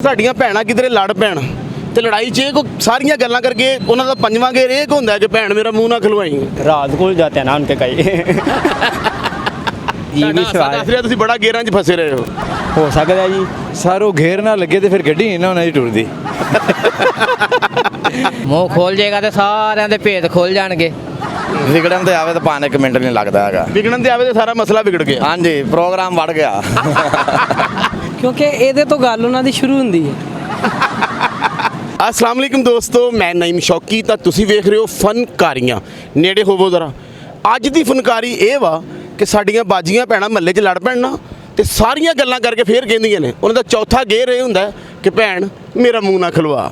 ਸਾਡੀਆਂ ਭੈਣਾਂ ਕਿਧਰੇ ਲੜ ਪੈਣ ਤੇ ਲੜਾਈ 'ਚ ਇਹ ਕੋ ਸਾਰੀਆਂ ਗੱਲਾਂ ਕਰਕੇ ਉਹਨਾਂ ਦਾ ਪੰਜਵਾਂ ਗੇਰ ਇਹ ਹੁੰਦਾ ਕਿ ਭੈਣ ਮੇਰਾ ਮੂੰਹ ਨਾ ਖਲਵਾਈ। रात को जाते हैं ना उनके कई जी भी सवाल ਦੱਸ ਰਿਹਾ ਤੁਸੀਂ ਬੜਾ ਗੇਰਾਂ 'ਚ ਫਸੇ ਰਹੇ हो सकता है जी। ਸਰ ਉਹ ਘੇਰ ਨਾ ਲੱਗੇ ਤੇ ਫਿਰ ਗੱਡੀ ਨਹੀਂ ਨਾ ਉਹਨਾਂ ਦੀ ਟੁਰਦੀ। ਮੂੰਹ ਖੋਲ ਜਾਏਗਾ ਤੇ ਸਾਰਿਆਂ ਦੇ ਭੇਦ ਖੋਲ ਜਾਣਗੇ। ਵਿਗੜਨ ਤੇ ਆਵੇ ਤਾਂ 5 ਮਿੰਟ ਨਹੀਂ ਲੱਗਦਾ ਹੈਗਾ। ਵਿਗੜਨ ਤੇ ਆਵੇ ਤੇ ਸਾਰਾ ਮਸਲਾ ਵਿਗੜ ਗਿਆ। ਹਾਂਜੀ ਪ੍ਰੋਗਰਾਮ ਵੜ ਗਿਆ। ਕਿਉਂਕਿ ਇਹਦੇ ਤੋਂ ਗੱਲ ਉਹਨਾਂ ਦੀ ਸ਼ੁਰੂ ਹੁੰਦੀ ਹੈ। अस्सलाम वालेकुम दोस्तों, मैं नईम शौकी ਤਾਂ ਤੁਸੀਂ ਵੇਖ ਰਹੇ ਹੋ ਫਨਕਾਰੀਆਂ। ਨੇੜੇ ਹੋਵੋ ਜ਼ਰਾ। ਅੱਜ ਦੀ ਫਨਕਾਰੀ ਇਹ ਵਾ ਕਿ ਸਾਡੀਆਂ ਬਾਜੀਆਂ ਭੈਣਾਂ ਮਹੱਲੇ 'ਚ ਲੜ ਪੈਣ ਨਾ ਤੇ ਸਾਰੀਆਂ ਗੱਲਾਂ ਕਰਕੇ ਫੇਰ ਕਹਿੰਦੀਆਂ ਨੇ ਉਹਨਾਂ ਦਾ ਚੌਥਾ ਗੇਰ ਇਹ ਹੁੰਦਾ ਕਿ ਭੈਣ ਮੇਰਾ ਮੂੰਹ ਨਾ ਖਲਵਾ।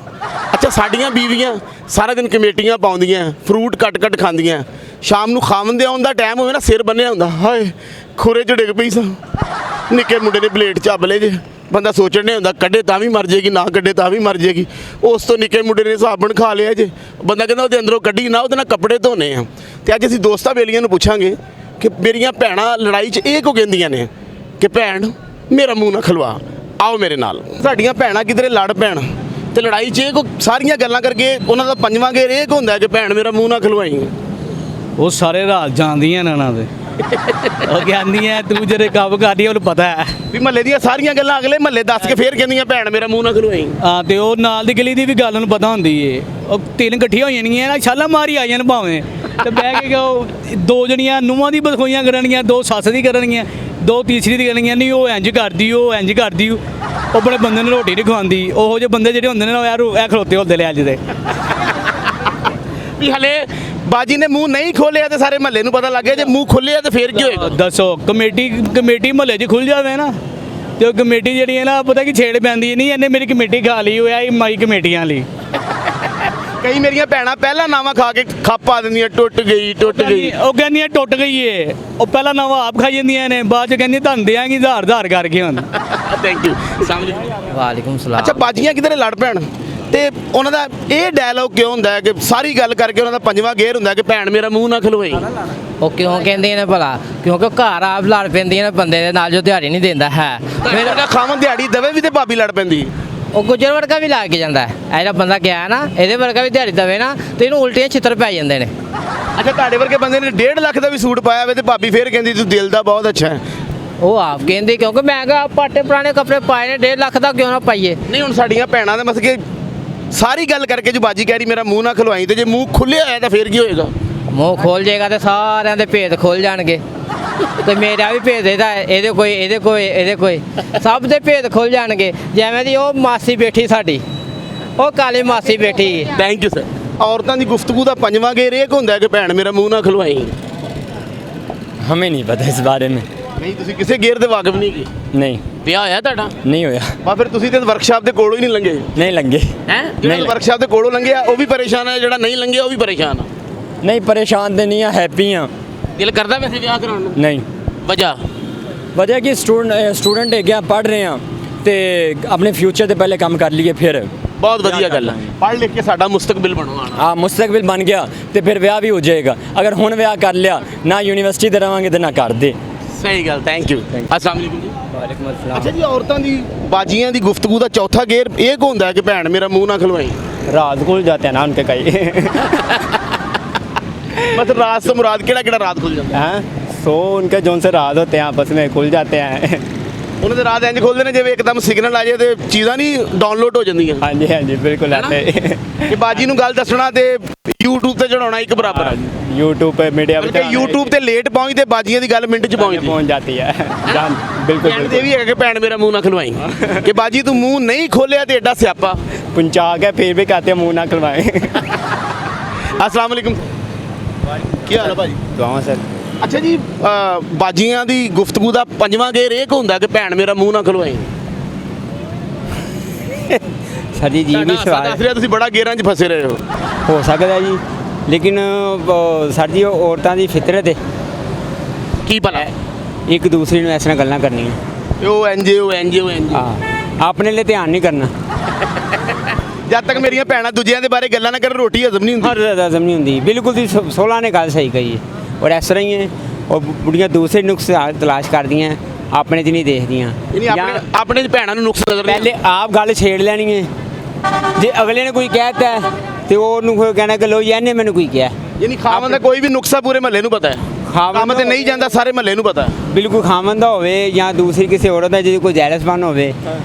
ਅੱਛਾ, ਸਾਡੀਆਂ ਬੀਵੀਆਂ ਸਾਰਾ ਦਿਨ ਕਮੇਟੀਆਂ ਪਾਉਂਦੀਆਂ, ਫਰੂਟ ਕੱਟ ਖਾਂਦੀਆਂ, ਸ਼ਾਮ ਨੂੰ ਖਾਵਣ ਦੇ ਆਉਣ ਦਾ ਟਾਈਮ ਹੋਵੇ ਨਾ ਸਿਰ ਬੰਨਿਆ ਹੁੰਦਾ, ਹਾਏ ਖੁਰੇ 'ਚ ਡਿੱਗ ਪਈ ਸਾਂ, ਨਿੱਕੇ ਮੁੰਡੇ ਨੇ ਪਲੇਟ ਚੱਬ ਲਏ ਜੇ, ਬੰਦਾ ਸੋਚਣ ਨਹੀਂ ਹੁੰਦਾ ਕੱਢੇ ਤਾਂ ਵੀ ਮਰ ਜੇਗੀ, ਨਾ ਕੱਢੇ ਤਾਂ ਵੀ ਮਰ ਜੇਗੀ। ਉਸ ਤੋਂ ਨਿੱਕੇ ਮੁੰਡੇ ਨੇ ਸਾਬਣ ਖਾ ਲਿਆ ਜੇ, ਬੰਦਾ ਕਹਿੰਦਾ ਉਹਦੇ ਅੰਦਰੋਂ ਕੱਢੀ ਨਾ, ਉਹਦੇ ਨਾਲ ਕੱਪੜੇ ਧੋਣੇ ਆ। ਤੇ ਅੱਜ ਅਸੀਂ ਦੋਸਤਾਂ ਬੇਲੀਆਂ ਨੂੰ ਪੁੱਛਾਂਗੇ ਕਿ ਮੇਰੀਆਂ ਭੈਣਾਂ ਲੜਾਈ 'ਚ ਇਹ ਕੋ ਕਹਿੰਦੀਆਂ ਨੇ ਕਿ ਭੈਣ ਮੇਰਾ ਮੂੰਹ ਨਾ ਖਲਵਾ। ਆਓ ਮੇਰੇ ਨਾਲ। ਸਾਡੀਆਂ ਭੈਣਾਂ ਕਿਧਰੇ ਲੜ ਪੈਣ ਤੇ ਲੜਾਈ 'ਚ ਇਹ ਕੋ ਸਾਰੀਆਂ ਗੱਲਾਂ ਕਰਕੇ ਉਹਨਾਂ ਦਾ ਪੰਜਵਾਂ ਗੇਰ ਇਹ ਹੁੰਦਾ ਕਿ ਭੈਣ ਮੇਰਾ ਮੂੰਹ ਨਾ ਖਲਵਾਈ। ਉਹ ਸਾਰੇ ਰਾਤ ਜਾਂਦੀਆਂ ਨੇ ਉਹਨਾਂ ਦੇ ਉਹ ਕਹਿੰਦੀਆਂ ਤੂੰ ਜਿਹੜੇ ਕੰਮ ਕਰਦੀ ਉਹਨੂੰ ਪਤਾ ਹੈ ਵੀ ਮਹੱਲੇ ਦੀਆਂ ਸਾਰੀਆਂ ਗੱਲਾਂ ਅਗਲੇ ਮਹੱਲੇ ਦੱਸ ਕੇ ਫੇਰ ਕਹਿੰਦੀਆਂ ਭੈਣ ਮੇਰਾ ਮੂੰਹ ਨਾ ਖਲਵਾਈ। ਹਾਂ, ਤੇ ਉਹ ਨਾਲ ਦੀ ਗਲੀ ਦੀ ਵੀ ਗੱਲ ਉਹਨੂੰ ਪਤਾ ਹੁੰਦੀ ਏ। ਉਹ ਤਿੰਨ ਇਕੱਠੀਆਂ ਹੋ ਜਾਣਗੀਆਂ ਨਾ, ਛਾਲਾ ਮਾਰੀ ਆ ਜਾਣ ਭਾਵੇਂ, ਤੇ ਬਹਿ ਕੇ ਉਹ ਦੋ ਜਣੀਆਂ ਨੂੰਹਾਂ ਦੀ ਬਦਖੋਈਆਂ ਕਰਨਗੀਆਂ, ਦੋ ਸੱਸ ਦੀ ਕਰਨਗੀਆਂ, ਦੋ ਤੀਸਰੀ ਦੀ ਕਰਨਗੀਆਂ। ਨਹੀਂ ਉਹ ਇੰਜ ਕਰਦੀ, ਉਹ ਇੰਜ ਕਰਦੀ, ਉਹ ਆਪਣੇ ਬੰਦੇ ਨੂੰ ਰੋਟੀ ਨਹੀਂ ਖਵਾਉਂਦੀ। ਉਹੋ ਜਿਹੇ ਬੰਦੇ ਜਿਹੜੇ ਹੁੰਦੇ ਨੇ ਨਾ ਇਹ ਖਲੋਤੇ ਹੁੰਦੇ ਨੇ ਅੱਜ ਦੇ। ਵੀ ਹਲੇ ਬਾਜੀ ਨੇ ਮੂੰਹ ਨਹੀਂ ਖੋਲਿਆ ਤੇ ਸਾਰੇ ਮਹੱਲੇ ਨੂੰ ਪਤਾ ਲੱਗ ਗਿਆ, ਜੇ ਮੂੰਹ ਖੋਲਿਆ ਤੇ ਫੇਰ ਕੀ ਹੋਏਗਾ? ਦੱਸੋ, ਕਮੇਟੀ ਮਹੱਲੇ 'ਚ ਖੁੱਲ ਜਾਵੇ ਨਾ, ਤੇ ਉਹ ਕਮੇਟੀ ਜਿਹੜੀ ਹੈ ਨਾ, ਪਤਾ ਕੀ ਛੇੜ ਪੈਂਦੀ ਨਹੀਂ, ਇਹਨੇ ਮੇਰੀ ਕਮੇਟੀ ਖਾ ਲਈ ਹੋਇਆ ਇਹ ਮਾਈ ਕਮੇਟੀਆਂ ਲਈ। ਕਈ ਮੇਰੀਆਂ ਭੈਣਾਂ ਪਹਿਲਾਂ ਨਾਵਾਂ ਖਾ ਕੇ ਖਾਪਾ ਦਿੰਦੀਆਂ, ਟੁੱਟ ਗਈ। ਉਹ ਕਹਿੰਦੀਆਂ ਟੁੱਟ ਗਈ ਏ, ਉਹ ਪਹਿਲਾਂ ਨਵਾਂ ਆਪ ਖਾਈ ਜਾਂਦੀਆਂ ਨੇ, ਬਾਅਦ 'ਚ ਕਹਿੰਦੀਆਂ ਤੁਹਾਨੂੰ ਦਿਆਂਗੀ ਹਜ਼ਾਰ ਕਰਕੇ ਹੁਣ। Thank you. ਸਮਝ ਵਾਲੇਕੁਮ ਸਲਾਮ। ਅੱਛਾ, ਬਾਜੀਆਂ ਕਿਧਰੇ ਲੜ ਪੈਣ ਤੇ ਉਹਨਾਂ ਦਾ ਇਹ ਡਾਇਲੌਗ ਕਿਉਂ ਹੁੰਦਾ ਹੈ ਕਿ ਸਾਰੀ ਗੱਲ ਕਰਕੇ ਉਹਨਾਂ ਦਾ ਪੰਜਵਾਂ ਗੇਰ ਹੁੰਦਾ ਕਿ ਭੈਣ ਮੇਰਾ ਮੂੰਹ ਨਾ ਖਲਵਾਈ। ਉਹ ਕਿਉਂ ਕਹਿੰਦੇ ਨੇ ਭਲਾ? ਕਿਉਂਕਿ ਘਰ ਆਪ ਲੜ ਪੈਂਦੀਆਂ ਨੇ ਬੰਦੇ ਦੇ ਨਾਲ ਜੋ ਦਿਹਾੜੀ ਨਹੀਂ ਦਿੰਦਾ ਹੈ। ਮੇਰੇ ਨਾਲ ਖਾਵਨ ਦਿਹਾੜੀ ਦਵੇ ਵੀ ਤੇ ਭਾਬੀ ਲੜ ਪੈਂਦੀ। ਉਹ ਗੁੱਜਰ ਵਰਗਾ ਵੀ ਲਾ ਕੇ ਜਾਂਦਾ ਹੈ। ਇਹ ਜਿਹੜਾ ਬੰਦਾ ਗਿਆ ਨਾ, ਇਹਦੇ ਵਰਗਾ ਵੀ ਦਿਹਾੜੀ ਦਵੇ ਨਾ ਤੇ ਇਹਨੂੰ ਉਲਟੀਆਂ ਛਿੱਤਰ ਪੈ ਜਾਂਦੇ ਨੇ। ਅੱਛਾ, ਤੁਹਾਡੇ ਵਰਗੇ ਬੰਦੇ ਨੇ 1.5 ਲੱਖ ਦਾ ਵੀ ਸੂਟ ਪਾਇਆ ਹੋਵੇ ਤੇ ਭਾਬੀ ਫੇਰ ਕਹਿੰਦੀ ਤੂੰ ਦਿਲ ਦਾ ਬਹੁਤ ਅੱਛਾ ਹੈ। ਉਹ ਆਪ ਕਹਿੰਦੇ ਕਿਉਂਕਿ ਮੈਂ ਕਿਹਾ ਪਾਟੇ ਪੁਰਾਣੇ ਕੱਪੜੇ ਪਾਏ ਨੇ, 1.5 ਲੱਖ ਦਾ ਕਿਉਂ ਨਾ ਪਾਈਏ। ਨਹੀਂ, ਹੁਣ ਸਾਡੀਆਂ ਭੈਣਾਂ ਦੇ ਮਸਕੇ ਸਾਰੀ ਗੱਲ ਕਰਕੇ ਜੋ ਬਾਜੀ ਕਹਿ ਰਹੀ ਮੇਰਾ ਮੂੰਹ ਨਾ ਖਲਵਾਈ, ਤੇ ਜੇ ਮੂੰਹ ਖੁੱਲਿਆ ਹੋਇਆ ਤਾਂ ਫੇਰ ਕੀ ਹੋਏਗਾ? ਮੂੰਹ ਖੋਲ ਜਾਏਗਾ ਤੇ ਸਾਰਿਆਂ ਦੇ ਭੇਦ ਖੋਲ ਜਾਣਗੇ। ਤੇ ਮੇਰਾ ਵੀ ਭੇਦ ਇਹਦੇ ਕੋਈ ਸਭ ਦੇ ਭੇਦ ਖੁੱਲ ਜਾਣਗੇ। ਜਿਵੇਂ ਦੀ ਉਹ ਮਾਸੀ ਬੈਠੀ ਸਾਡੀ, ਉਹ ਕਾਲੀ ਮਾਸੀ ਬੈਠੀ। Thank you sir. ਔਰਤਾਂ ਦੀ ਗੁਫ਼ਤਗੂ ਦਾ ਪੰਜਵਾਂ ਗੇਰ ਇਹ ਹੁੰਦਾ ਕਿ ਭੈਣ ਮੇਰਾ ਮੂੰਹ ਨਾ ਖਲਵਾਈ। हमें नहीं पता इस बारे में। ਨਹੀਂ, ਤੁਸੀਂ ਕਿਸੇ ਗੇਰ ਦੇ ਵਾਕਿਫ ਨਹੀਂ ਕੀ? नहीं ਵਿਆਹ ਹੋਇਆ ਤੁਹਾਡਾ? नहीं होया। ਬਾ ਫਿਰ ਤੁਸੀਂ ਤੇ ਵਰਕਸ਼ਾਪ ਦੇ ਕੋਲੋਂ ਹੀ ਨਹੀਂ ਲੰਘੇ। नहीं लंगे। ਹੈ ਜਿਹੜਾ ਵਰਕਸ਼ਾਪ ਦੇ ਕੋਲੋਂ ਲੰਘਿਆ ਉਹ ਵੀ ਪਰੇਸ਼ਾਨ ਹੈ, ਜਿਹੜਾ ਨਹੀਂ ਲੰਘਿਆ ਉਹ ਵੀ ਪਰੇਸ਼ਾਨ ਆ। नहीं परेशान तो नहीं है, हैप्पी हाँ। ਦਿਲ ਕਰਦਾ ਵੈਸੇ ਵਿਆਹ ਕਰਾਉਣ ਨੂੰ? नहीं ਵਜ੍ਹਾ वजह कि स्टूडेंट है क्या पढ़ रहे हैं तो अपने फ्यूचर से पहले काम कर लिए फिर ਬਹੁਤ ਵਧੀਆ ਗੱਲ ਹੈ। ਪੜ੍ਹ ਲਿਖ ਕੇ ਸਾਡਾ ਮੁਸਤਕਬਲ ਬਣਵਾਉਣਾ। हाँ मुस्तकबिल बन गया तो फिर ब्याह भी हो जाएगा। अगर हुण ब्याह कर लिया ना यूनिवर्सिटी ते रवांगे तो ना कर दे। ਸਹੀ ਗੱਲ। Thank you. अस्सलाम वालेकुम जी। ਵਾਲੇਕੁਮ ਅਸਲਾਮ। ਅੱਛਾ ਜੀ, ਔਰਤਾਂ ਦੀ ਬਾਜੀਆਂ ਦੀ ਗੁਫ਼ਤਗੂ ਦਾ ਚੌਥਾ ਗੇਰ ਇਹ ਕੋ ਹੁੰਦਾ ਕਿ ਭੈਣ ਮੇਰਾ ਮੂੰਹ ਨਾ ਖਲਵਾਈ। रात को जाते हैं ना उनके कई ਮਤਲਬ ਰਾਤ ਤੋਂ ਮੁਰਾਦ ਕਿਹੜਾ ਰਾਤ ਖੁੱਲ ਜਾਂਦਾ? हैं सो उनके जोन से रात होते हैं आपस में खुल जाते हैं। ਉਹਨਾਂ ਦੇ ਰਾਤ ਇੰਜ ਖੋਲਦੇ ਨੇ ਜਿਵੇਂ ਇੱਕਦਮ ਸਿਗਨਲ ਆ ਜਾਏ ਤੇ ਚੀਜ਼ਾਂ ਨਹੀਂ ਡਾਊਨਲੋਡ ਹੋ ਜਾਂਦੀਆਂ। हाँ जी बिल्कुल आते हैं। ਕਿ ਬਾਜੀ ਨੂੰ ਗੱਲ ਦੱਸਣਾ ਤੇ YouTube ਤੇ ਚੜਾਉਣਾ ਇੱਕ ਬਰਾਬਰ ਹੈ। यूट्यूब पे मीडिया ਬਲਕਿ YouTube ਤੇ ਲੇਟ ਪਹੁੰਚਦੇ ਬਾਜੀਆਂ ਦੀ ਗੱਲ ਮਿੰਟ 'ਚ ਪਹੁੰਚਦੀ। पहुंच जाती है जान बिल्कुल ਕਹਿਣ ਤੇ ਇਹ ਵੀ ਹੈਗਾ ਕਿ ਭੈਣ ਮੇਰਾ ਮੂੰਹ ਨਾ ਖਲਵਾਈ, ਕਿ ਬਾਜੀ ਤੂੰ ਮੂੰਹ ਨਹੀਂ ਖੋਲਿਆ ਤੇ ਐਡਾ ਸਿਆਪਾ। पंचा के फिर भी कहते हैं मुंह ना खुलवाएं। अस्सलाम वालेकुम। ਕੀ ਹਾਲ ਹੈ ਭਾਜੀ? दुआओं सर। ਅੱਛਾ ਜੀ, ਬਾਜੀਆਂ ਦੀ ਗੁਫ਼ਤਗੂ ਦਾ ਪੰਜਵਾਂ ਗੇਰ ਇਹ ਹੁੰਦਾ ਕਿ ਭੈਣ ਮੇਰਾ ਮੂੰਹ ਨਾ ਖਲਵਾਈ। सर जी जी भी ਦੱਸ सवाल ਰਿਹਾ ਤੁਸੀਂ ਬੜਾ ਗੇਰਾਂ 'ਚ ਫਸੇ ਰਹੇ ਹੋ। हो सकता है जी, लेकिन सर जी औरतों की फितरत है ਕੀ ਭਲਾ? एक दूसरे ਨੂੰ ਇਸ ਨਾਲ ਗੱਲਾਂ ਕਰਨੀਆਂ। ਉਹ ਐਨਜੀਓ ਹਾਂ, ਆਪਣੇ ਲਈ ਧਿਆਨ ਨਹੀਂ ਕਰਨਾ। ਜਦ ਤੱਕ ਮੇਰੀਆਂ ਭੈਣਾਂ ਦੂਜਿਆਂ ਦੇ ਬਾਰੇ ਗੱਲਾਂ ਨਾ ਕਰਨ ਰੋਟੀ ਹਜ਼ਮ ਨਹੀਂ ਹੁੰਦੀ। हर हजम नहीं होंगी। बिल्कुल दी 16 ने गल सही कही है। और इस तरह ही है और बुढ़ियाँ दूसरे नुस्खे तलाश कर दी हैं ਆਪਣੇ 'ਚ ਨਹੀਂ ਦੇਖਦੀਆਂ ਯਾਨੀ ਆਪਣੇ ਆਪਣੇ ਭੈਣਾਂ ਨੂੰ ਨੁਕਸ ਨਜ਼ਰ ਨਹੀਂ ਪਹਿਲੇ ਆਪ ਗੱਲ ਛੇੜ ਲੈਣੀ ਹੈ ਜੇ ਅਗਲੇ ਨੇ ਕੋਈ ਕਹਿਤਾ ਹੈ, ਤੇ ਉਹਨੂੰ ਕੋਈ ਕਹਿਣਾ ਕਿ ਲੋ ਜੀ ਇਹਨੇ ਮੈਨੂੰ ਕੋਈ ਕਿਹਾ ਯਾਨੀ ਖਾਵਨ ਦਾ ਕੋਈ ਵੀ ਨੁਕਸਾ ਪੂਰੇ ਮਹੱਲੇ ਨੂੰ ਪਤਾ ਹੈ ਖਾਵਨ ਕੰਮ ਤੇ ਦਾ ਨਹੀਂ ਜਾਂਦਾ ਸਾਰੇ ਮਹੱਲੇ ਨੂੰ ਪਤਾ ਹੈ ਬਿਲਕੁਲ ਖਾਮਨ ਦਾ ਹੋਵੇ ਜਾਂ ਦੂਸਰੀ ਕਿਸੇ ਔਰਤ ਦਾ ਜਿਹਦੀ ਕੋਈ ਜੈਲਸਪਨ ਹੋਵੇ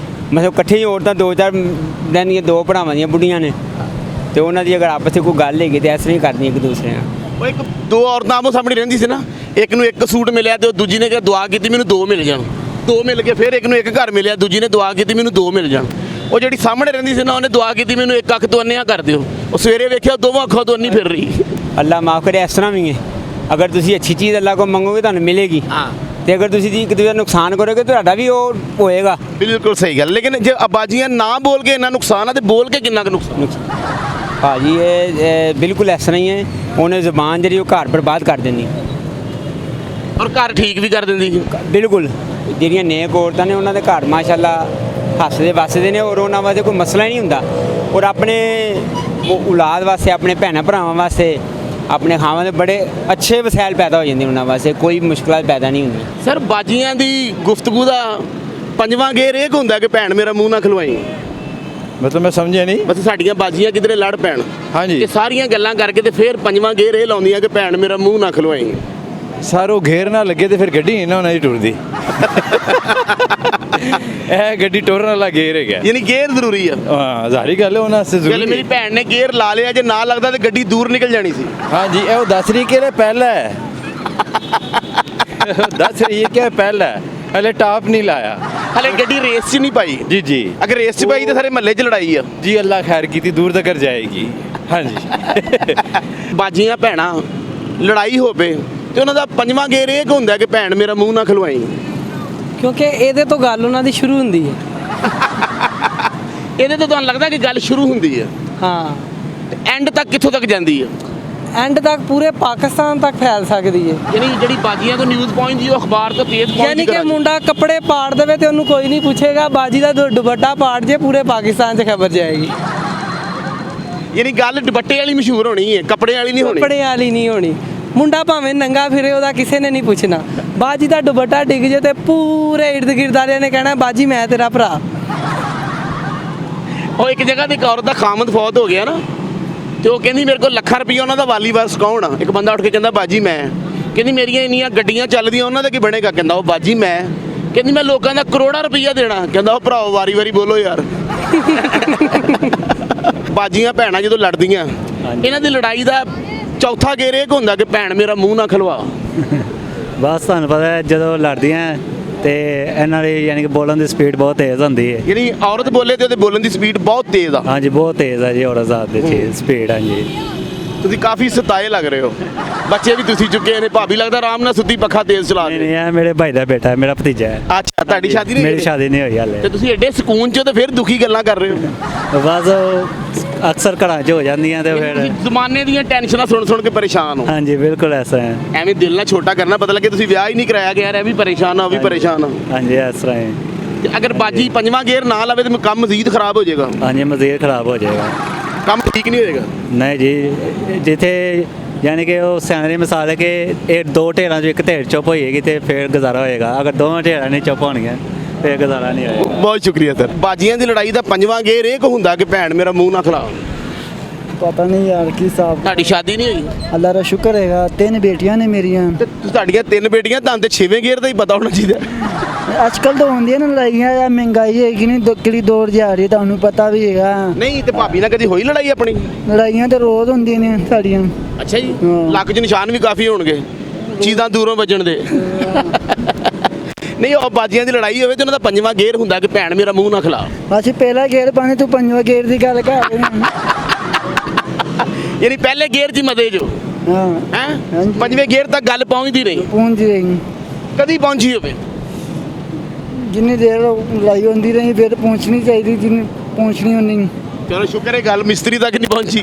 ਮਤਲਬ ਇਕੱਠੇ ਹੀ ਔਰਤਾਂ ਦੋ ਚਾਰ ਦਿਨ ਦੀਆਂ ਦੋ ਭਰਾਵਾਂ ਦੀਆਂ ਬੁੱਢੀਆਂ ਨੇ ਤੇ ਉਹਨਾਂ ਦੀ ਅਗਰ ਆਪਸ 'ਚ ਕੋਈ ਗੱਲ ਹੈਗੀ ਤੇ ਇਸ ਤਰ੍ਹਾਂ ਹੀ ਕਰਦੀਆਂ ਇੱਕ ਦੂਸਰੇ ਨਾਲ। ਉਹ ਇੱਕ ਦੋ ਔਰਤਾਂ ਆਮੋ ਸਾਹਮਣੇ ਰਹਿੰਦੀ ਸੀ ਨਾ, ਇੱਕ ਨੂੰ ਇੱਕ ਸੂਟ ਮਿਲਿਆ ਤੇ ਉਹ ਦੂਜੀ ਨੇ ਕਿਹਾ ਦੁਆ ਕੀਤੀ ਮੈਨੂੰ ਦੋ ਮਿਲ ਜਾਣ, ਦੋ ਮਿਲ ਕੇ ਫਿਰ ਇੱਕ ਨੂੰ ਇੱਕ ਘਰ ਮਿਲਿਆ, ਦੂਜੀ ਨੇ ਦੁਆ ਕੀਤੀ ਮੈਨੂੰ ਦੋ ਮਿਲ ਜਾਣ। ਉਹ ਜਿਹੜੀ ਸਾਹਮਣੇ ਰਹਿੰਦੀ ਸੀ ਨਾ ਉਹਨੇ ਦੁਆ ਕੀਤੀ ਮੈਨੂੰ ਇੱਕ ਅੱਖ ਤੋਂ ਅੰਨ੍ਹਿਆਂ ਕਰ ਦਿਓ, ਉਹ ਸਵੇਰੇ ਵੇਖਿਆ ਦੋਵਾਂ ਅੱਖਾਂ ਤੋਂ ਅੰਨੀ ਫਿਰ ਰਹੀ। ਅੱਲਾ ਮਾਫ ਕਰੇ ਇਸ ਤਰ੍ਹਾਂ ਵੀ ਹੈ ਅਗਰ ਤੁਸੀਂ ਅੱਛੀ ਚੀਜ਼ ਅੱਲਾ ਕੋਲ ਮੰਗੋਗੇ ਤੁਹਾਨੂੰ ਮਿਲੇਗੀ ਹਾਂ ਤੇ ਅਗਰ ਤੁਸੀਂ ਇੱਕ ਦੂਜੇ ਦਾ ਨੁਕਸਾਨ ਕਰੋਗੇ ਤੁਹਾਡਾ ਵੀ ਉਹ ਹੋਏਗਾ। ਬਿਲਕੁਲ ਸਹੀ ਗੱਲ, ਲੇਕਿਨ ਜੇ ਆਬਾਜੀਆਂ ਨਾ ਬੋਲ ਕੇ ਇੰਨਾ ਨੁਕਸਾਨ ਆ ਤੇ ਬੋਲ ਕੇ ਕਿੰਨਾ ਕੁ ਨੁਕਸਾਨ। ਭਾਜੀ ਇਹ ਬਿਲਕੁਲ ਇਸ ਤਰ੍ਹਾਂ ਹੀ ਹੈ ਉਹਨੇ ਜ਼ੁਬਾਨ ਜਿਹੜੀ ਉਹ ਘਰ ਬਰਬਾਦ ਕਰ ਦਿੰਦੀ ਔਰ ਘਰ ਠੀਕ ਵੀ ਕਰ ਦਿੰਦੀ ਬਿਲਕੁਲ। ਜਿਹੜੀਆਂ ਨੇਕ ਔਰਤਾਂ ਨੇ ਉਹਨਾਂ ਦੇ ਘਰ ਮਾਸ਼ਾਅੱਲਾ ਹੱਸਦੇ ਵੱਸਦੇ ਨੇ ਔਰ ਉਹਨਾਂ ਵਾਸਤੇ ਕੋਈ ਮਸਲਾ ਹੀ ਨਹੀਂ ਹੁੰਦਾ ਔਰ ਆਪਣੇ ਔਲਾਦ ਵਾਸਤੇ ਆਪਣੇ ਭੈਣਾਂ ਭਰਾਵਾਂ ਵਾਸਤੇ ਆਪਣੇ ਖਾਵਾਂ ਦੇ ਬੜੇ ਅੱਛੇ ਵਸੈਲ ਪੈਦਾ ਹੋ ਜਾਂਦੇ ਉਹਨਾਂ ਵਾਸਤੇ ਕੋਈ ਮੁਸ਼ਕਲਾਂ ਪੈਦਾ ਨਹੀਂ ਹੁੰਦੀ। ਸਰ ਬਾਜੀਆਂ ਦੀ ਗੁਫ਼ਤਗੂ ਦਾ ਪੰਜਵਾਂ ਗੇਰ ਇਹ ਹੁੰਦਾ ਕਿ ਭੈਣ ਮੇਰਾ ਮੂੰਹ ਨਾ ਖਲਵਾਈ, ਮਤਲਬ ਮੈਂ ਸਮਝਿਆ ਨਹੀਂ। ਬਸ ਸਾਡੀਆਂ ਬਾਜੀਆਂ ਕਿਧਰੇ ਲੜ ਪੈਣ ਹਾਂਜੀ ਇਹ ਸਾਰੀਆਂ ਗੱਲਾਂ ਕਰਕੇ ਤੇ ਫਿਰ ਪੰਜਵਾਂ ਗੇਰ ਇਹ ਲਾਉਂਦੀਆਂ ਕਿ ਭੈਣ ਮੇਰਾ ਮੂੰਹ ਨਾ ਖਲਵਾਈ। ਸਰ ਉਹ ਘੇਰ ਨਾ ਲੱਗੇ ਤੇ ਫਿਰ ਗੱਡੀ ਨਹੀਂ ਨਾ ਉਹਨਾਂ ਦੀ ਟੁਰਦੀ। ਇਹ ਗੱਡੀ ਟੁਰਨ ਵਾਲਾ ਗੇਰ ਹੈਗਾ। ਯਾਨੀ ਗੇਰ ਜ਼ਰੂਰੀ ਆ। ਹਾਂ ਜ਼ਾਹਰੀ ਗੱਲ ਹੈ ਉਹਨਾਂ ਵਾਸਤੇ ਚੱਲ ਜ਼ਰੂਰੀ ਮੇਰੀ ਭੈਣ ਨੇ ਗੇਰ ਲਾ ਲਿਆ, ਜੇ ਨਾ ਲੱਗਦਾ ਤੇ ਗੱਡੀ ਦੂਰ ਨਿਕਲ ਜਾਣੀ ਸੀ। ਹਾਂਜੀ ਇਹ ਉਹ ਦੱਸ ਰਹੀ ਕਿ ਇਹ ਪਹਿਲਾ ਹੈ। ਦੱਸ ਰਹੀ ਹੈ ਕਿ ਇਹ ਪਹਿਲਾ ਹੈ, ਹਲੇ ਟਾਪ ਨਹੀਂ ਲਾਇਆ। ਹਲੇ ਗੱਡੀ ਰੇਸ 'ਚ ਨਹੀਂ ਪਾਈ। ਜੀ ਜੀ ਅਗਰ ਰੇਸ 'ਚ ਪਾਈ ਤਾਂ ਸਾਰੇ ਮਹੱਲੇ 'ਚ ਲੜਾਈ ਆ। ਜੀ ਅੱਲਾ ਖੈਰ ਕੀਤੀ ਦੂਰ ਤੱਕ ਜਾਏਗੀ। ਹਾਂਜੀ ਬਾਜੀਆਂ ਭੈਣਾਂ ਲੜਾਈ ਹੋਵੇ ਤੇ ਉਹਨਾਂ ਦਾ ਪੰਜਵਾਂ ਗੇਰ ਇਹ ਹੁੰਦਾ ਕਿ ਭੈਣ ਮੇਰਾ ਮੂੰਹ ਨਾ ਖਲਵਾਈ। ਕਿਉਂਕਿ ਇਹਦੇ ਤੋਂ ਗੱਲ ਉਹਨਾਂ ਦੀ ਸ਼ੁਰੂ ਹੁੰਦੀ ਹੈ। ਇਹਦੇ ਤੋਂ ਤੁਹਾਨੂੰ ਲੱਗਦਾ ਕਿ ਗੱਲ ਸ਼ੁਰੂ ਹੁੰਦੀ ਹੈ ਹਾਂ ਤੇ ਐਂਡ ਤੱਕ ਕਿੱਥੋਂ ਤੱਕ ਜਾਂਦੀ ਹੈ? ਐਂਡ ਤੱਕ ਪੂਰੇ ਪਾਕਿਸਤਾਨ ਤੱਕ ਫੈਲ ਸਕਦੀ ਹੈ। ਯਾਨੀ ਜਿਹੜੀ ਬਾਜੀਆਂ ਤੋਂ ਨਿਊਜ਼ ਪਹੁੰਚਦੀ ਉਹ ਅਖਬਾਰ ਤੋਂ ਤੇਜ਼ ਯਾਨੀ ਪਹੁੰਚਦੀ ਕਿ ਮੁੰਡਾ ਕੱਪੜੇ ਪਾੜ ਦੇਵੇ ਤੇ ਉਹਨੂੰ ਕੋਈ ਨਹੀਂ ਪੁੱਛੇਗਾ, ਬਾਜੀ ਦਾ ਦੁਪੱਟਾ ਪਾੜ ਜੇ ਪੂਰੇ ਪਾਕਿਸਤਾਨ 'ਚ ਖਬਰ ਜਾਏਗੀ। ਯਾਨੀ ਗੱਲ ਦੁਪੱਟੇ ਵਾਲੀ ਮਸ਼ਹੂਰ ਹੋਣੀ ਹੈ, ਕੱਪੜੇ ਵਾਲੀ ਨਹੀਂ ਹੋਣੀ। ਕੱਪੜੇ ਵਾਲੀ ਨਹੀਂ ਹੋਣੀ। ਮੁੰਡਾ ਭਾਵੇਂ ਨੰਗਾ ਫਿਰੇ ਉਹਦਾ ਕਿਸੇ ਨੇ ਨਹੀਂ ਪੁੱਛਣਾ, ਬਾਜੀ ਦਾ ਦੁਪੱਟਾ ਡਿੱਗ ਜੇ ਤੇ ਪੂਰੇ ਇਰਦ ਗਿਰਦ ਵਾਲਿਆਂ ਨੇ ਕਹਿਣਾ ਬਾਜੀ ਮੈਂ ਤੇਰਾ ਭਰਾ। ਉਹ ਇੱਕ ਜਗ੍ਹਾ ਤੇ ਇੱਕ ਔਰਤ ਦਾ ਖਾਮਦ ਫੌਤ ਹੋ ਗਿਆ ਨਾ ਤੇ ਉਹ ਕਹਿੰਦੀ ਮੇਰੇ ਕੋਲ ਲੱਖਾਂ ਰੁਪਈਆ ਉਹਨਾਂ ਦਾ ਵਾਲੀ ਵਾਰਸ ਕੌਣ ਆ? ਇੱਕ ਬੰਦਾ ਉੱਠ ਕੇ ਕਹਿੰਦਾ ਬਾਜੀ ਮੈਂ। ਕਹਿੰਦੀ ਮੇਰੀਆਂ ਇੰਨੀਆਂ ਗੱਡੀਆਂ ਚੱਲਦੀਆਂ ਉਹਨਾਂ ਦਾ ਕੀ ਬਣੇਗਾ? ਕਹਿੰਦਾ ਉਹ ਬਾਜੀ ਮੈਂ। ਕਹਿੰਦੀ ਮੈਂ ਲੋਕਾਂ ਦਾ ਕਰੋੜਾਂ ਰੁਪਈਆ ਦੇਣਾ। ਕਹਿੰਦਾ ਉਹ ਭਰਾਓ ਵਾਰੀ ਵਾਰੀ ਬੋਲੋ ਯਾਰ। ਬਾਜੀਆਂ ਭੈਣਾਂ ਜਦੋਂ ਲੜਦੀਆਂ ਇਹਨਾਂ ਦੀ ਲੜਾਈ ਦਾ ਚੌਥਾ ਗੇਰ ਇਹ ਹੁੰਦਾ ਕਿ ਭੈਣ ਮੇਰਾ ਮੂੰਹ ਨਾ ਖਲਵਾ। ਬਸ ਤੁਹਾਨੂੰ ਪਤਾ ਹੈ ਜਦੋਂ ਲੜਦੀਆਂ ਤੇ ਇਹਨਾਂ ਦੀ ਯਾਨੀ ਕਿ ਬੋਲਣ ਦੀ ਸਪੀਡ ਬਹੁਤ ਤੇਜ਼ ਹੁੰਦੀ ਹੈ। ਜਿਹੜੀ ਔਰਤ ਬੋਲੇ ਤੇ ਉਹਦੇ ਬੋਲਣ ਦੀ ਸਪੀਡ ਬਹੁਤ ਤੇਜ਼ ਆ। ਹਾਂਜੀ ਬਹੁਤ ਤੇਜ਼ ਹੈ ਜੀ ਔਰਤ ਜ਼ਾਤ ਦੀ ਸਪੀਡ। ਹਾਂਜੀ ਤੁਸੀਂ ਕਾਫੀ ਸਤਾਏ ਲੱਗ ਰਹੇ ਹੋ, ਬੱਚੇ ਵੀ ਤੁਸੀਂ ਚੁੱਕੇ ਨੇ, ਭਾਬੀ ਲੱਗਦਾ ਆਰਾਮ ਨਾਲ ਸੁੱਤੀ ਪੱਖਾ ਤੇਜ਼ ਚਲਾ ਨਹੀਂ ਰਹੇ। ਨਹੀਂ ਇਹ ਮੇਰੇ ਭਾਈ ਦਾ ਬੇਟਾ ਹੈ, ਮੇਰਾ ਭਤੀਜਾ ਹੈ। ਅੱਛਾ ਤੁਹਾਡੀ ਸ਼ਾਦੀ ਨਹੀਂ ਮੇਰੀ ਹੋਈ? ਸ਼ਾਦੀ ਨਹੀਂ ਹੋਈ ਹਾਲੇ। ਤੇ ਤੁਸੀਂ ਐਡੇ ਸਕੂਨ ਚ ਤੇ ਫਿਰ ਦੁਖੀ ਗੱਲਾਂ ਕਰ ਰਹੇ ਹੋ। ਬਸ ਉਹ ਅਕਸਰ ਘਰਾਂ 'ਚ ਹੋ ਜਾਂਦੀਆਂ ਤੇ ਫਿਰ ਤੁਸੀਂ ਜ਼ਮਾਨੇ ਦੀਆਂ ਟੈਨਸ਼ਨਾਂ ਸੁਣ ਸੁਣ ਕੇ ਪਰੇਸ਼ਾਨ ਹੋ। ਹਾਂਜੀ ਬਿਲਕੁਲ ਐਸਾ ਹੈ। ਐਵੇਂ ਦਿਲ ਨਾਲ ਛੋਟਾ ਕਰਨਾ, ਪਤਾ ਲੱਗੇ ਤੁਸੀਂ ਵਿਆਹ ਹੀ ਨਹੀਂ ਕਰਾਇਆ ਗਿਆ, ਇਹ ਵੀ ਪਰੇਸ਼ਾਨ ਆ ਉਹ ਵੀ ਪਰੇਸ਼ਾਨ ਆ। ਹਾਂਜੀ ਇਸ ਤਰ੍ਹਾਂ ਹੈ। ਤੇ ਅਗਰ ਬਾਜੀ ਪੰਜਵਾਂ ਗੇਅਰ ਨਾ ਲਵੇ ਤੇ ਕੰਮ ਮਜ਼ੀਦ ਖਰਾਬ ਹੋ ਜਾਏਗਾ, ਹਾਂਜੀ ਮਜ਼ੀਦ ਖਰਾਬ ਹੋ ਜਾਏਗਾ। ਕੰਮ ਠੀਕ ਨਹੀਂ ਹੋਏਗਾ। ਨਹੀਂ ਜੀ ਜਿੱਥੇ ਯਾਨੀ ਕਿ ਉਹ ਸਿਆਣੇ ਮਿਸਾਲ ਹੈ ਕਿ ਇਹ ਦੋ ਢੇਰਾਂ 'ਚੋਂ ਇੱਕ ਢੇਰ ਚੁੱਪ ਹੋਏਗੀ ਤੇ ਫਿਰ ਗੁਜ਼ਾਰਾ ਹੋਏਗਾ। ਅਗਰ ਦੋਵਾਂ ਢੇਰਾਂ ਨਹੀਂ ਚੁੱਪ ਹੋਣਗੀਆਂ ਫਿਰ ਗੁਜ਼ਾਰਾ ਨਹੀਂ ਹੋਏਗਾ। ਬਹੁਤ ਸ਼ੁਕਰੀਆ ਸਰ। ਬਾਜੀਆਂ ਦੀ ਲੜਾਈ ਦਾ ਪੰਜਵਾਂ ਗੇਅਰ ਇਹ ਹੁੰਦਾ ਕਿ ਭੈਣ ਮੇਰਾ ਮੂੰਹ ਨਾ ਖਲਾ। ਪਤਾ ਨਹੀਂ ਯਾਰ ਕੀ ਹਿਸਾਬ। ਤੁਹਾਡੀ ਸ਼ਾਦੀ ਨਹੀਂ ਹੋਈ? ਅੱਲਾ ਦਾ ਸ਼ੁਕਰ ਹੈਗਾ, 3 ਬੇਟੀਆਂ ਨੇ ਮੇਰੀਆਂ। ਤੇ ਤੁਹਾਡੀਆਂ 3 ਬੇਟੀਆਂ, ਤੁਹਾਨੂੰ ਤੇ 6ਵੇਂ ਗੇਅਰ ਦਾ ਹੀ ਪਤਾ ਹੋਣਾ ਚਾਹੀਦਾ। ਅੱਜ ਕੱਲ ਤਾਂ ਹੁੰਦੀਆਂ ਨੇ ਲੜਾਈਆਂ ਜਾਂ ਮਹਿੰਗਾਈ ਹੈਗੀ ਨਹੀਂ ਕਿਹੜੀ ਦੌੜ ਜਾ ਰਹੀ ਤੁਹਾਨੂੰ ਪਤਾ ਵੀ ਹੈਗਾ। ਨਹੀਂ ਤੇ ਭਾਬੀ ਨਾਲ ਕਦੀ ਹੋਈ ਲੜਾਈ ਆਪਣੀ? ਲੜਾਈਆਂ ਤਾਂ ਰੋਜ਼ ਹੁੰਦੀਆਂ ਨੇ ਸਾਡੀਆਂ। ਅੱਛਾ ਜੀ, ਹਾਂ। ਲੱਕ 'ਚ ਨਿਸ਼ਾਨ ਵੀ ਕਾਫੀ ਹੋਣਗੇ ਚੀਜ਼ਾਂ ਦੂਰੋਂ ਵੱਜਣ ਦੇ। ਨਹੀਂ ਉਹ ਬਾਜੀਆਂ ਦੀ ਲੜਾਈ ਹੋਵੇ ਤੇ ਉਹਨਾਂ ਦਾ ਪੰਜਵਾਂ ਗੇਅਰ ਹੁੰਦਾ ਕਿ ਭੈਣ ਮੇਰਾ ਮੂੰਹ ਨਾ ਖਲਾ। ਅਸੀਂ ਪਹਿਲਾ ਗੇਰ ਪਾਣੇ ਤੂੰ ਪੰਜਵਾਂ ਗੇਰ ਦੀ ਗੱਲ ਕਰ ਰਹੇ ਹਾਂ। ਯਾਨੀ ਪਹਿਲੇ ਗੇਅਰ 'ਚ ਮਦੇ ਜੋ ਹਾਂ ਹੈ, ਹਾਂਜੀ। ਪੰਜਵੇਂ ਗੇਅਰ ਤੱਕ ਗੱਲ ਪਹੁੰਚਦੀ ਨਹੀਂ। ਪਹੁੰਚ ਰਹੀ ਕਦੀ ਪਹੁੰਚੀ ਹੋਵੇ? ਜਿੰਨੀ ਦੇਰ ਲੜਾਈ ਹੁੰਦੀ ਰਹੀ ਫਿਰ ਪਹੁੰਚਣੀ ਚਾਹੀਦੀ ਜਿੰਨੀ ਪਹੁੰਚਣੀ ਹੁੰਦੀ। ਚਲੋ ਸ਼ੁਕਰ ਹੈ ਗੱਲ ਮਿਸਤਰੀ ਤੱਕ ਨਹੀਂ ਪਹੁੰਚੀ।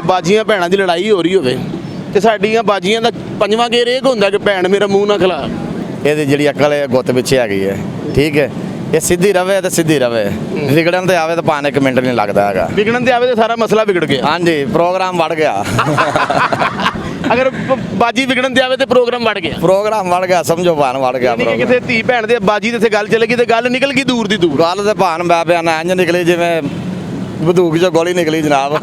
ਬਾਜੀਆਂ ਭੈਣਾਂ ਦੀ ਲੜਾਈ ਹੋ ਰਹੀ ਹੋਵੇ ਤੇ ਸਾਡੀਆਂ ਬਾਜੀਆਂ ਦਾ ਪੰਜਵਾਂ ਗੇਅਰ ਇਹ ਹੁੰਦਾ ਕਿ ਭੈਣ ਮੇਰਾ ਮੂੰਹ ਨਾ ਖਲਾ। ਇਹਦੀ ਜਿਹੜੀ ਅਕਲ ਹੈ ਗੁੱਤ ਪਿੱਛੇ ਹੈਗੀ ਹੈ। ਠੀਕ ਹੈ, ਇਹ ਸਿੱਧੀ ਰਵੇ ਤੇ ਸਿੱਧੀ ਰਵੇ। ਵਿਗੜਨ ਤੇ ਆਵੇ ਤਾਂ ਭਾਵੇਂ 1 ਮਿੰਟ ਨਹੀਂ ਲੱਗਦਾ ਹੈਗਾ। ਵਿਗੜਨ ਤੇ ਆਵੇ ਤੇ ਸਾਰਾ ਮਸਲਾ ਵਿਗੜ ਗਿਆ। ਹਾਂਜੀ ਪ੍ਰੋਗਰਾਮ ਵੜ ਗਿਆ। ਅਗਰ ਬਾਜੀ ਵਿਗੜਨ ਤੇ ਆਵੇ ਤੇ ਪ੍ਰੋਗਰਾਮ ਵੜ ਗਿਆ। ਪ੍ਰੋਗਰਾਮ ਵੜ ਗਿਆ, ਸਮਝੋ ਭਾਨ ਵੜ ਗਿਆ ਯਾਨੀ ਕਿ ਪ੍ਰੋਗਰਾਮ। ਕਿਸੇ ਧੀ ਭੈਣ ਦੇ ਬਾਜੀ ਦੇ ਤੇ ਗੱਲ ਚੱਲੇਗੀ ਤੇ ਗੱਲ ਨਿਕਲ ਗਈ ਦੂਰ ਦੀ ਦੂਰ। ਗੱਲ ਤੇ ਭਾਨ ਮੈਂ ਬਿਆਨਾ ਇੰਜ ਨਿਕਲੀ ਜਿਵੇਂ ਬੰਦੂਕ ਚੋਂ ਗੋਲੀ ਨਿਕਲੀ ਜਨਾਬ।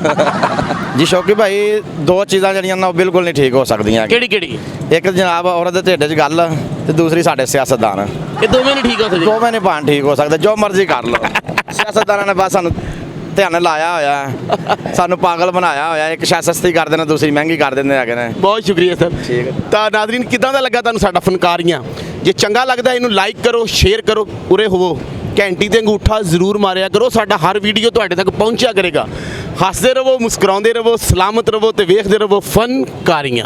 ਜੀ ਸ਼ੌਕੀ ਭਾਈ, ਦੋ ਚੀਜ਼ਾਂ ਜਿਹੜੀਆਂ ਨਾ ਉਹ ਬਿਲਕੁਲ ਨਹੀਂ ਠੀਕ ਹੋ ਸਕਦੀਆਂ। ਕਿਹੜੀ ਕਿਹੜੀ? ਇੱਕ ਜਨਾਬ ਔਰਤ ਦੇ ਢਿੱਡ 'ਚ ਗੱਲ, ਤੇ ਦੂਸਰੀ ਸਾਡੇ ਸਿਆਸਤਦਾਨ। ਇਹ ਦੋਵੇਂ ਨਹੀਂ ਠੀਕ ਹੋ ਸਕਦੇ। ਦੋਵੇਂ ਨਹੀਂ ਭਾਨ ਠੀਕ ਹੋ ਸਕਦੇ, ਜੋ ਮਰਜ਼ੀ ਕਰ ਲਓ। ਸਿਆਸਤਦਾਨਾਂ ਨੇ ਬਸ ਸਾਨੂੰ ਧਿਆਨ ਲਾਇਆ ਹੋਇਆ, ਸਾਨੂੰ ਪਾਗਲ ਬਣਾਇਆ ਹੋਇਆ। ਇੱਕ ਸ਼ਾਇਦ ਸਸਤੀ ਕਰ ਦੇਣਾ, ਦੂਸਰੀ ਮਹਿੰਗੀ ਕਰ ਦਿੰਦੇ ਹੈਗੇ ਨੇ। ਬਹੁਤ ਸ਼ੁਕਰੀਆ ਸਰ। ਠੀਕ ਹੈ। ਤਾਂ ਨਾਜ਼ਰੀਨ, ਕਿਦਾਂ ਦਾ ਲੱਗਾ ਤੁਹਾਨੂੰ ਸਾਡਾ ਫਨਕਾਰੀਆਂ? ਜੇ ਚੰਗਾ ਲੱਗਦਾ ਇਹਨੂੰ ਲਾਈਕ ਕਰੋ, ਸ਼ੇਅਰ ਕਰੋ, ਉਰੇ ਹੋਵੋ, ਘੰਟੀ ਤੇ ਅੰਗੂਠਾ ਜ਼ਰੂਰ ਮਾਰਿਆ ਕਰੋ। ਸਾਡਾ ਹਰ ਵੀਡੀਓ ਤੁਹਾਡੇ ਤੱਕ ਪਹੁੰਚਿਆ ਕਰੇਗਾ। ਹੱਸਦੇ ਰਹੋ, ਮੁਸਕਰਾਉਂਦੇ ਰਹੋ, ਸਲਾਮਤ ਰਹੋ ਤੇ ਵੇਖਦੇ ਰਹੋ ਫਨਕਾਰੀਆਂ।